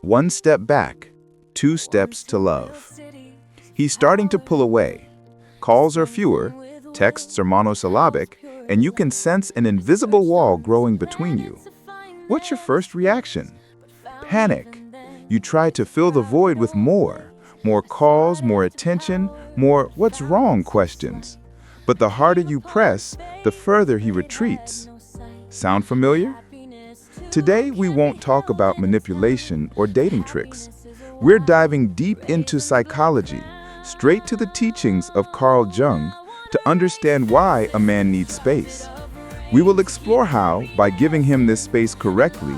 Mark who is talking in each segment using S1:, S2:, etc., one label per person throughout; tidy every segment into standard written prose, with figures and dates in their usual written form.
S1: One step back, two steps to love. He's starting to pull away. Calls are fewer, texts are monosyllabic, and you can sense an invisible wall growing between you. What's your first reaction? Panic. You try to fill the void with more calls, more attention, more "what's wrong?" questions. But the harder you press, the further he retreats. Sound familiar? Today, we won't talk about manipulation or dating tricks. We're diving deep into psychology, straight to the teachings of Carl Jung, to understand why a man needs space. We will explore how, by giving him this space correctly,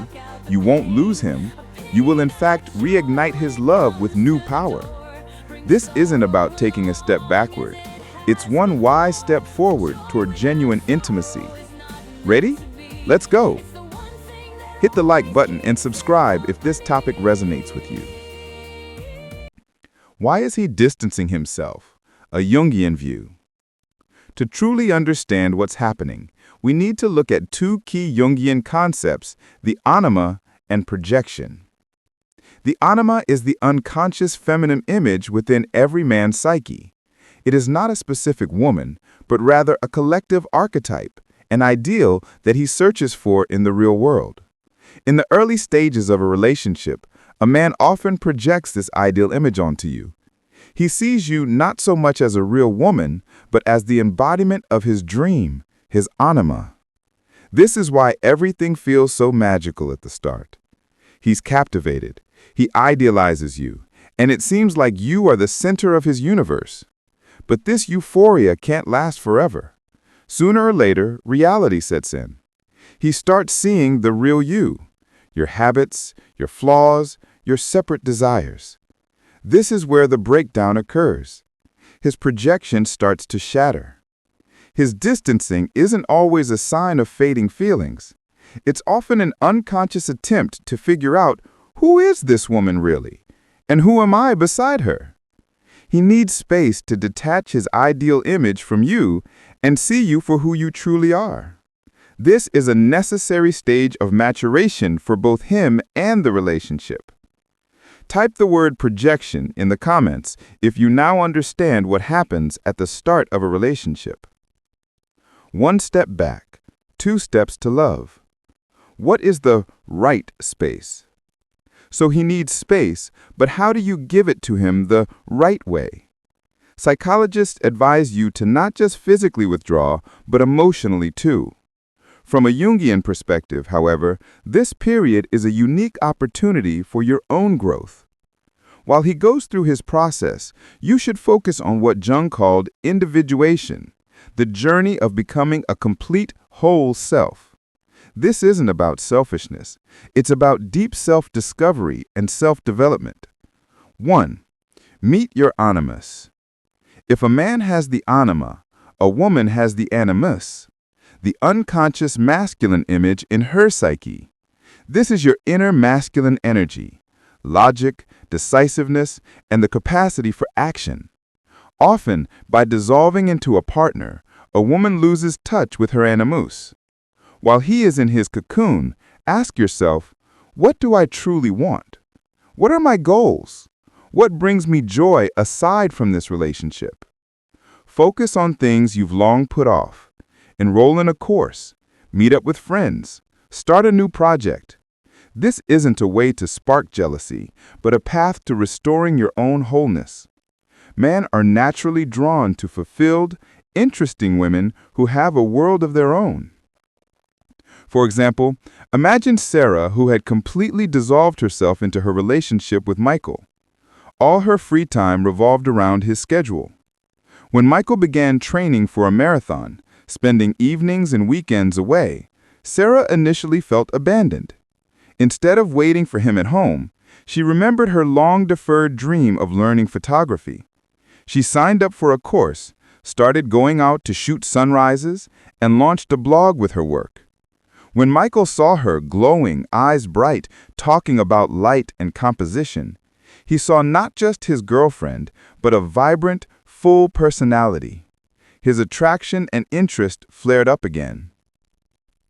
S1: you won't lose him, you will in fact reignite his love with new power. This isn't about taking a step backward. It's one wise step forward toward genuine intimacy. Ready? Let's go! Hit the like button and subscribe if this topic resonates with you. Why is he distancing himself? A Jungian view. To truly understand what's happening, we need to look at two key Jungian concepts, the anima and projection. The anima is the unconscious feminine image within every man's psyche. It is not a specific woman, but rather a collective archetype, an ideal that he searches for in the real world. In the early stages of a relationship, a man often projects this ideal image onto you. He sees you not so much as a real woman, but as the embodiment of his dream, his anima. This is why everything feels so magical at the start. He's captivated, he idealizes you, and it seems like you are the center of his universe. But this euphoria can't last forever. Sooner or later, reality sets in. He starts seeing the real you, your habits, your flaws, your separate desires. This is where the breakdown occurs. His projection starts to shatter. His distancing isn't always a sign of fading feelings. It's often an unconscious attempt to figure out, who is this woman really? And who am I beside her? He needs space to detach his ideal image from you and see you for who you truly are. This is a necessary stage of maturation for both him and the relationship. Type the word projection in the comments if you now understand what happens at the start of a relationship. One step back, two steps to love. What is the right space? So he needs space, but how do you give it to him the right way? Psychologists advise you to not just physically withdraw, but emotionally too. From a Jungian perspective, however, this period is a unique opportunity for your own growth. While he goes through his process, you should focus on what Jung called individuation, the journey of becoming a complete whole self. This isn't about selfishness. It's about deep self-discovery and self-development. 1. Meet your animus. If a man has the anima, a woman has the animus, the unconscious masculine image in her psyche. This is your inner masculine energy, logic, decisiveness, and the capacity for action. Often, by dissolving into a partner, a woman loses touch with her animus. While he is in his cocoon, ask yourself, what do I truly want? What are my goals? What brings me joy aside from this relationship? Focus on things you've long put off. Enroll in a course, meet up with friends, start a new project. This isn't a way to spark jealousy, but a path to restoring your own wholeness. Men are naturally drawn to fulfilled, interesting women who have a world of their own. For example, imagine Sarah, who had completely dissolved herself into her relationship with Michael. All her free time revolved around his schedule. When Michael began training for a marathon, spending evenings and weekends away, Sarah initially felt abandoned. Instead of waiting for him at home, she remembered her long-deferred dream of learning photography. She signed up for a course, started going out to shoot sunrises, and launched a blog with her work. When Michael saw her glowing, eyes bright, talking about light and composition, he saw not just his girlfriend, but a vibrant, full personality. His attraction and interest flared up again.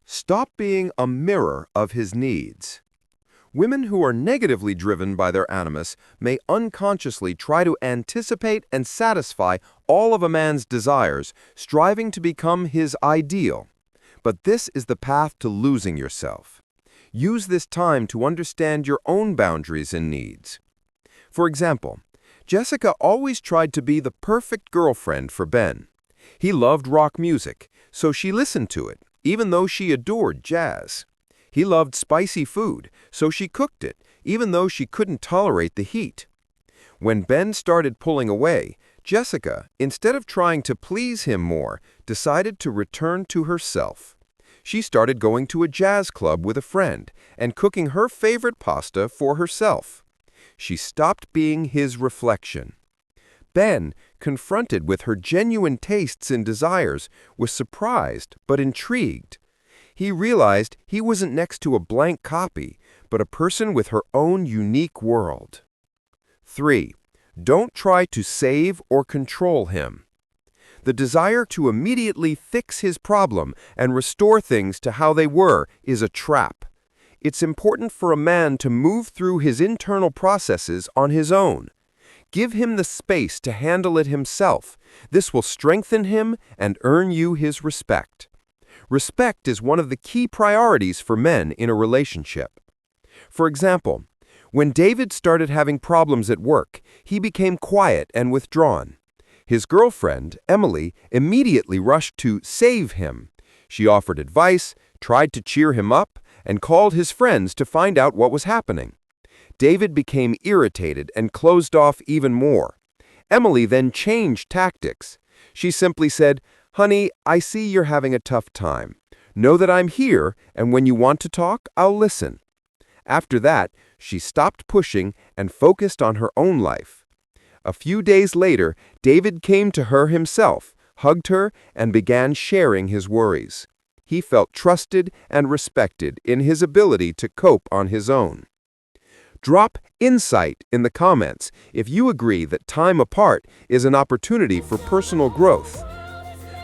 S2: Stop being a mirror of his needs. Women who are negatively driven by their animus may unconsciously try to anticipate and satisfy all of a man's desires, striving to become his ideal. But this is the path to losing yourself. Use this time to understand your own boundaries and needs. For example, Jessica always tried to be the perfect girlfriend for Ben. He loved rock music, so she listened to it, even though she adored jazz. He loved spicy food, so she cooked it, even though she couldn't tolerate the heat. When Ben started pulling away, Jessica, instead of trying to please him more, decided to return to herself. She started going to a jazz club with a friend and cooking her favorite pasta for herself. She stopped being his reflection. Ben, confronted with her genuine tastes and desires, was surprised but intrigued. He realized he wasn't next to a blank copy, but a person with her own unique world. 3. Don't try to save or control him. The desire to immediately fix his problem and restore things to how they were is a trap. It's important for a man to move through his internal processes on his own. Give him the space to handle it himself. This will strengthen him and earn you his respect. Respect is one of the key priorities for men in a relationship. For example, when David started having problems at work, he became quiet and withdrawn. His girlfriend, Emily, immediately rushed to save him. She offered advice, tried to cheer him up, and called his friends to find out what was happening. David became irritated and closed off even more. Emily then changed tactics. She simply said, "Honey, I see you're having a tough time. Know that I'm here, and when you want to talk, I'll listen." After that, she stopped pushing and focused on her own life. A few days later, David came to her himself, hugged her, and began sharing his worries. He felt trusted and respected in his ability to cope on his own. Drop insight in the comments if you agree that time apart is an opportunity for personal growth.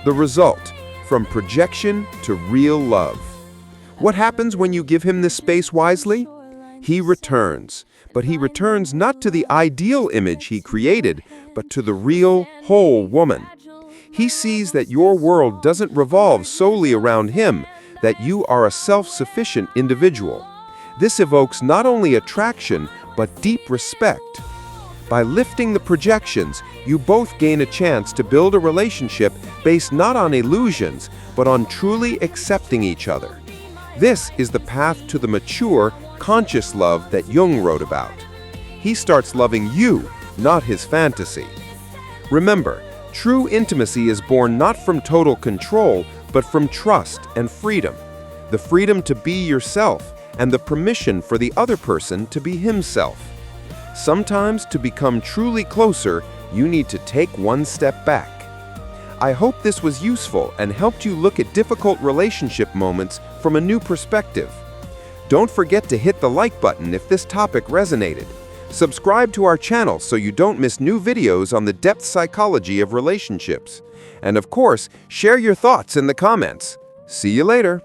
S2: The result, from projection to real love. What happens when you give him this space wisely? He returns, but he returns not to the ideal image he created, but to the real, whole woman. He sees that your world doesn't revolve solely around him, that you are a self-sufficient individual. This evokes not only attraction, but deep respect. By lifting the projections, you both gain a chance to build a relationship based not on illusions, but on truly accepting each other. This is the path to the mature, conscious love that Jung wrote about. He starts loving you, not his fantasy. Remember, true intimacy is born not from total control, but from trust and freedom. The freedom to be yourself, and the permission for the other person to be himself. Sometimes, to become truly closer, you need to take one step back. I hope this was useful and helped you look at difficult relationship moments from a new perspective. Don't forget to hit the like button if this topic resonated. Subscribe to our channel so you don't miss new videos on the depth psychology of relationships. And of course, share your thoughts in the comments. See you later.